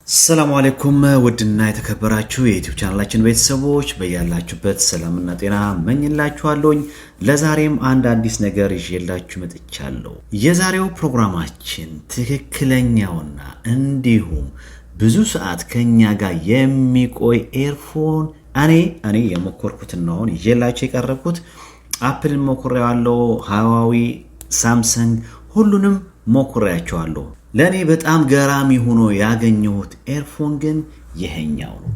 ሰላም አለይኩም ውድና የተከበራችሁ የዩቲዩብ ቻናላችን ቤተሰቦች በያላችሁበት ሰላምና ጤና መኝላችኋለሁኝ። ለዛሬም አንድ አዲስ ነገር ይዤላችሁ መጥቻለሁ። የዛሬው ፕሮግራማችን ትክክለኛውና እንዲሁም ብዙ ሰዓት ከኛ ጋር የሚቆይ ኤርፎን እኔ የሞከርኩትን ነው ይዤላችሁ የቀረብኩት። አፕልን ሞክሬዋለሁ፣ ሃዋዊ፣ ሳምሰንግ ሁሉንም ሞክሬያቸዋለሁ። ለኔ በጣም ገራሚ ሆኖ ያገኘሁት ኤርፎን ግን ይሄኛው ነው፣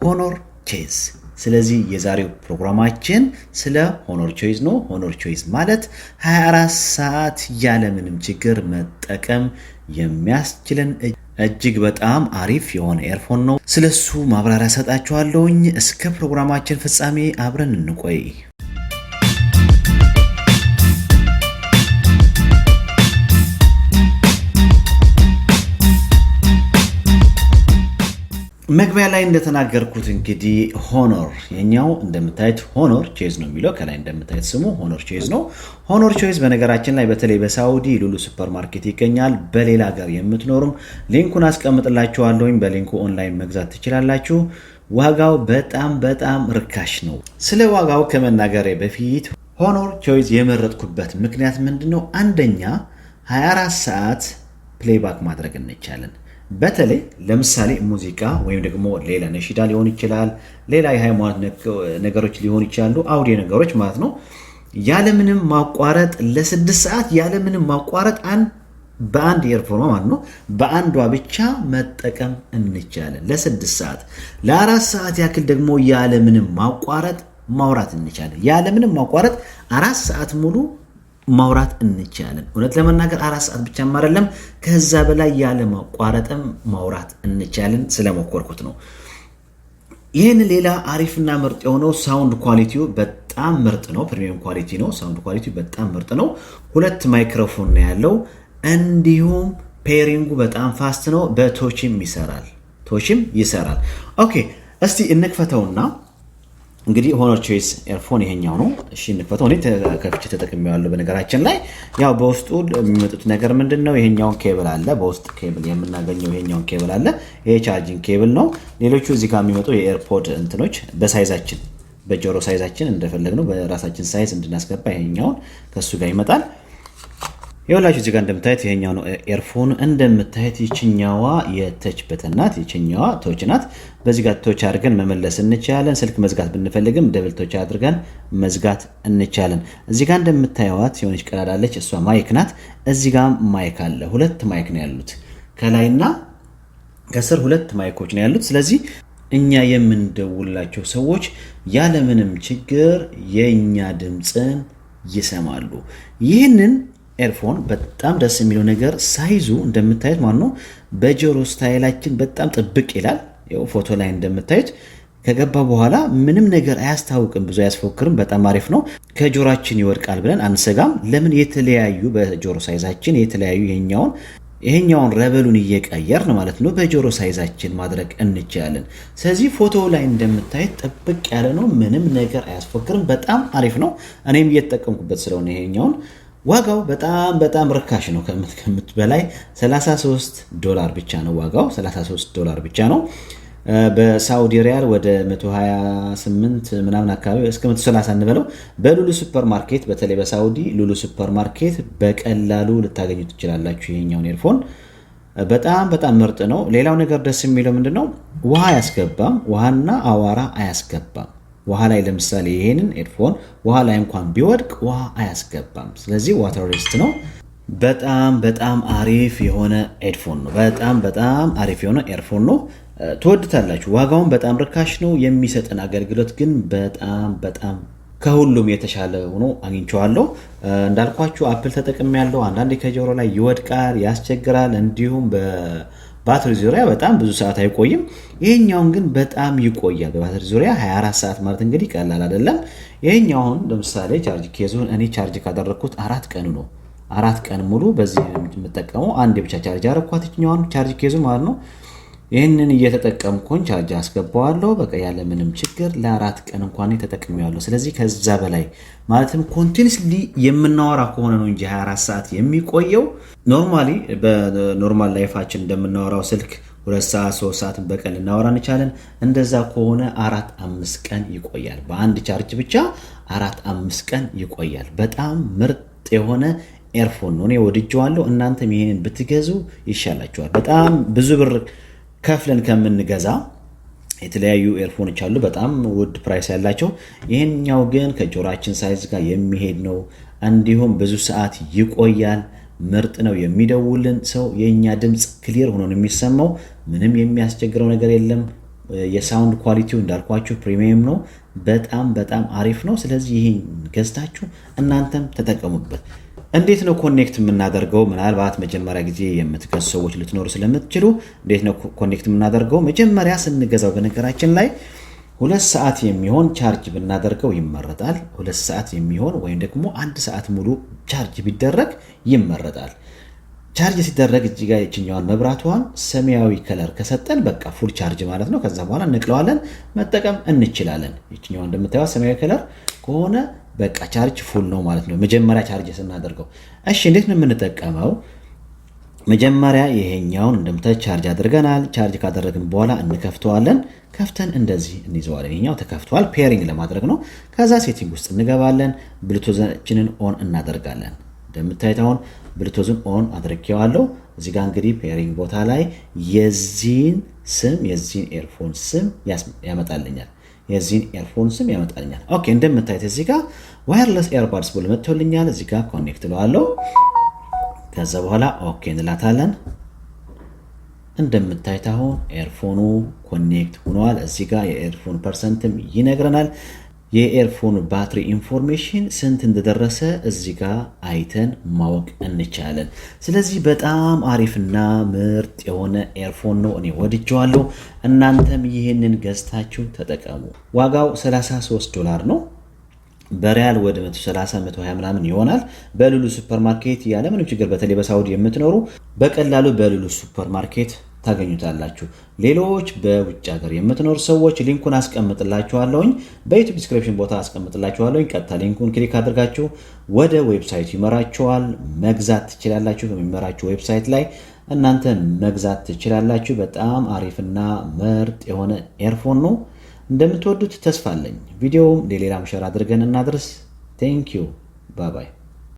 ሆኖር ቾይስ። ስለዚህ የዛሬው ፕሮግራማችን ስለ ሆኖር ቾይስ ነው። ሆኖር ቾይስ ማለት 24 ሰዓት ያለ ምንም ችግር መጠቀም የሚያስችለን እጅግ በጣም አሪፍ የሆነ ኤርፎን ነው። ስለሱ ማብራሪያ ሰጣችኋለሁኝ። እስከ ፕሮግራማችን ፍጻሜ አብረን እንቆይ። መግቢያ ላይ እንደተናገርኩት እንግዲህ ሆኖር የኛው እንደምታዩት ሆኖር ቾይስ ነው የሚለው ከላይ እንደምታዩት ስሙ ሆኖር ቾይስ ነው። ሆኖር ቾይስ በነገራችን ላይ በተለይ በሳውዲ ሉሉ ሱፐርማርኬት ይገኛል። በሌላ ሀገር የምትኖሩም ሊንኩን አስቀምጥላችኋለሁኝ። በሊንኩ ኦንላይን መግዛት ትችላላችሁ። ዋጋው በጣም ርካሽ ነው። ስለ ዋጋው ከመናገሬ በፊት ሆኖር ቾይስ የመረጥኩበት ምክንያት ምንድነው? አንደኛ 24 ሰዓት ፕሌይባክ ማድረግ እንችላለን። በተለይ ለምሳሌ ሙዚቃ ወይም ደግሞ ሌላ ነሺዳ ሊሆን ይችላል፣ ሌላ የሃይማኖት ነገሮች ሊሆን ይችላሉ፣ አውዲዮ ነገሮች ማለት ነው። ያለምንም ማቋረጥ ለ6 ሰዓት ያለምንም ማቋረጥ በአንድ ኤርፎን ማለት ነው በአንዷ ብቻ መጠቀም እንችላለን ለ6 ሰዓት። ለ4 ሰዓት ያክል ደግሞ ያለምንም ማቋረጥ ማውራት እንችላለን። ያለምንም ማቋረጥ 4 ሰዓት ሙሉ ማውራት እንችላለን። እውነት ለመናገር 4 ሰዓት ብቻ አይደለም ከዛ በላይ ያለ ማቋረጥም ማውራት እንችላለን። ስለሞከርኩት ነው። ይህን ሌላ አሪፍና ምርጥ የሆነው ሳውንድ ኳሊቲው በጣም ምርጥ ነው። ፕሪሚየም ኳሊቲ ነው። ሳውንድ ኳሊቲው በጣም ምርጥ ነው። 2 ማይክሮፎን ነው ያለው። እንዲሁም ፔሪንጉ በጣም ፋስት ነው። በቶችም ይሰራል። ኦኬ እስቲ እንክፈተውና እንግዲህ ሆኖር ቾይስ ኤርፎን ይሄኛው ነው። እሺ እንክፈተው። እኔ ከፍቼ ተጠቅሜዋለሁ። በነገራችን ላይ ያው በውስጡ የሚመጡት ነገር ምንድነው? ይሄኛውን ኬብል አለ። በውስጥ ኬብል የምናገኘው ይሄኛውን ኬብል አለ። ይሄ ቻርጂንግ ኬብል ነው። ሌሎቹ እዚህ ጋር የሚመጡ የኤርፖድ እንትኖች በሳይዛችን በጆሮ ሳይዛችን እንደፈለግነው በራሳችን ሳይዝ እንድናስገባ ይሄኛውን ከሱ ጋር ይመጣል። ይኸውላችሁ እዚህ ጋር እንደምታዩት ይሄኛው ነው ኤርፎን። እንደምታዩት ይችኛዋ የተች በተናት፣ ይችኛዋ ቶች ናት። በዚህ ጋር ቶች አድርገን መመለስ እንችላለን። ስልክ መዝጋት ብንፈልግም ደብል ቶች አድርገን መዝጋት እንችላለን። እዚህ ጋር እንደምታዩት የሆነች ቀዳዳለች፣ እሷ ማይክ ናት። እዚህ ጋር ማይክ አለ። 2 ማይክ ነው ያሉት፣ ከላይና ከስር 2 ማይኮች ነው ያሉት። ስለዚህ እኛ የምንደውላቸው ሰዎች ያለምንም ችግር የኛ ድምፅን ይሰማሉ። ይህንን ኤርፎን በጣም ደስ የሚለው ነገር ሳይዙ እንደምታዩት ማለት ነው በጆሮ ስታይላችን በጣም ጥብቅ ይላል። ያው ፎቶ ላይ እንደምታዩት ከገባ በኋላ ምንም ነገር አያስታውቅም፣ ብዙ አያስፎክርም። በጣም አሪፍ ነው። ከጆሮአችን ይወድቃል ብለን አንሰጋም። ለምን? የተለያዩ በጆሮ ሳይዛችን የተለያዩ ይሄኛውን ረበሉን እየቀየርን ማለት ነው በጆሮ ሳይዛችን ማድረግ እንችላለን። ስለዚህ ፎቶ ላይ እንደምታዩት ጥብቅ ያለ ነው። ምንም ነገር አያስፎክርም። በጣም አሪፍ ነው። እኔም እየተጠቀምኩበት ስለሆነ ይሄኛውን ዋጋው በጣም ርካሽ ነው። ከምት በላይ $33 ብቻ ነው ዋጋው። $33 ብቻ ነው። በሳውዲ ሪያል ወደ 128 ምናምን አካባቢ እስከ 130 እንበለው። በሉሉ ሱፐርማርኬት በተለይ በሳውዲ ሉሉ ሱፐርማርኬት በቀላሉ ልታገኙ ትችላላችሁ። ይሄኛውን ኤርፎን በጣም ምርጥ ነው። ሌላው ነገር ደስ የሚለው ምንድነው? ውሃ አያስገባም። ውሃና አዋራ አያስገባም። ውሃ ላይ ለምሳሌ ይሄንን ኤርፎን ውሃ ላይ እንኳን ቢወድቅ ውሃ አያስገባም። ስለዚህ ዋተር ሬዚስት ነው። በጣም አሪፍ የሆነ ኤርፎን ነው። በጣም አሪፍ የሆነ ኤርፎን ነው። ትወድታላችሁ። ዋጋውን በጣም ርካሽ ነው። የሚሰጥን አገልግሎት ግን በጣም ከሁሉም የተሻለ ሆኖ አግኝቼዋለሁ። እንዳልኳችሁ አፕል ተጠቅሜያለሁ። አንዳንዴ ከጆሮ ላይ ይወድቃል፣ ያስቸግራል። እንዲሁም ባትሪ ዙሪያ በጣም ብዙ ሰዓት አይቆይም። ይሄኛውን ግን በጣም ይቆያል። በባትሪ ዙሪያ 24 ሰዓት ማለት እንግዲህ ቀላል አይደለም። ይሄኛውን ለምሳሌ ቻርጅ ኬዙን እኔ ቻርጅ ካደረኩት 4 ቀኑ ነው። 4 ቀን ሙሉ በዚህ የምጠቀመው አንድ ብቻ ቻርጅ አደረኳት ይችኛውን ቻርጅ ኬዙ ማለት ነው። ይህንን እየተጠቀምኩኝ ቻርጅ አስገባዋለሁ። በቃ ያለ ምንም ችግር ለ4 ቀን እንኳን ተጠቅሜዋለሁ። ስለዚህ ከዛ በላይ ማለትም ኮንቲኒስሊ የምናወራ ከሆነ ነው እንጂ 24 ሰዓት የሚቆየው ኖርማሊ በኖርማል ላይፋችን እንደምናወራው ስልክ 2 ሰዓት 3 ሰዓት በቀን ልናወራ እንችላለን። እንደዛ ከሆነ 4-5 ቀን ይቆያል። በአንድ ቻርጅ ብቻ 4-5 ቀን ይቆያል። በጣም ምርጥ የሆነ ኤርፎን ነው። እኔ ወድጄዋለሁ። እናንተም ይሄንን ብትገዙ ይሻላችኋል። በጣም ብዙ ብር ከፍለን ከምንገዛ የተለያዩ ኤርፎኖች አሉ በጣም ውድ ፕራይስ ያላቸው። ይሄኛው ግን ከጆሮአችን ሳይዝ ጋር የሚሄድ ነው። እንዲሁም ብዙ ሰዓት ይቆያል። ምርጥ ነው። የሚደውልን ሰው የኛ ድምጽ ክሊር ሆኖ ነው የሚሰማው። ምንም የሚያስቸግረው ነገር የለም። የሳውንድ ኳሊቲው እንዳልኳችሁ ፕሪሚየም ነው። በጣም አሪፍ ነው። ስለዚህ ይሄን ገዝታችሁ እናንተም ተጠቀሙበት። እንዴት ነው ኮኔክት የምናደርገው? ምናልባት መጀመሪያ ጊዜ የምትገዙ ሰዎች ልትኖሩ ስለምትችሉ እንዴት ነው ኮኔክት የምናደርገው? መጀመሪያ ስንገዛው በነገራችን ላይ 2 ሰዓት የሚሆን ቻርጅ ብናደርገው ይመረጣል። 2 ሰዓት የሚሆን ወይም ደግሞ 1 ሰዓት ሙሉ ቻርጅ ቢደረግ ይመረጣል። ቻርጅ ሲደረግ እዚህ ጋር የችኛዋን መብራቷን ሰማያዊ ከለር ከሰጠን በቃ ፉል ቻርጅ ማለት ነው። ከዛ በኋላ እንቅለዋለን፣ መጠቀም እንችላለን። የችኛዋን እንደምታዩት ሰማያዊ ከለር ከሆነ በቃ ቻርጅ ፉል ነው ማለት ነው መጀመሪያ ቻርጅ ስናደርገው። እሺ እንዴት ነው የምንጠቀመው? መጀመሪያ ይሄኛውን እንደምታዩት ቻርጅ አድርገናል። ቻርጅ ካደረግን በኋላ እንከፍተዋለን። ከፍተን እንደዚህ እንይዘዋለን። ይሄኛው ተከፍቷል። ፔሪንግ ለማድረግ ነው። ከዛ ሴቲንግ ውስጥ እንገባለን። ብሉቱዛችንን ኦን እናደርጋለን። እንደምታዩት አሁን ብሉቱዝን ኦን አድርጌዋለሁ። እዚህ ጋር እንግዲህ ፔሪንግ ቦታ ላይ የዚህን ኤርፎን ስም ያመጣልኛል። ኦኬ እንደምታዩት እዚህ ጋር ዋየርለስ ኤርባድስ ብሎ መጥቶልኛል። እዚህ ጋር ኮኔክት ለዋለሁ። ከዛ በኋላ ኦኬ እንላታለን። እንደምታዩት አሁን ኤርፎኑ ኮኔክት ሆኗል። እዚህ ጋር የኤርፎን ፐርሰንትም ይነግረናል። የኤርፎን ባትሪ ኢንፎርሜሽን ስንት እንደደረሰ እዚህ ጋር አይተን ማወቅ እንችላለን። ስለዚህ በጣም አሪፍና ምርጥ የሆነ ኤርፎን ነው። እኔ ወድጄዋለሁ። እናንተም ይህንን ገዝታችሁ ተጠቀሙ። ዋጋው $33 ነው። በሪያል ወደ 130-120 ምናምን ይሆናል። በሉሉ ሱፐርማርኬት ያለ ምንም ችግር በተለይ በሳውዲ የምትኖሩ በቀላሉ በሉሉ ሱፐርማርኬት ታገኙታላችሁ። ሌሎች በውጭ ሀገር የምትኖሩ ሰዎች ሊንኩን አስቀምጥላችኋለሁኝ፣ በዩቲዩብ ዲስክሪፕሽን ቦታ አስቀምጥላችኋለሁኝ። ቀጥታ ሊንኩን ክሊክ አድርጋችሁ ወደ ዌብሳይቱ ይመራችኋል። መግዛት ትችላላችሁ። በሚመራችሁ ዌብሳይት ላይ እናንተ መግዛት ትችላላችሁ። በጣም አሪፍና ምርጥ የሆነ ኤርፎን ነው። እንደምትወዱት ተስፋ አለኝ። ቪዲዮውን ለሌላም ሼር አድርገን እናድርስ። ቴንክ ዩ ባይ ባይ።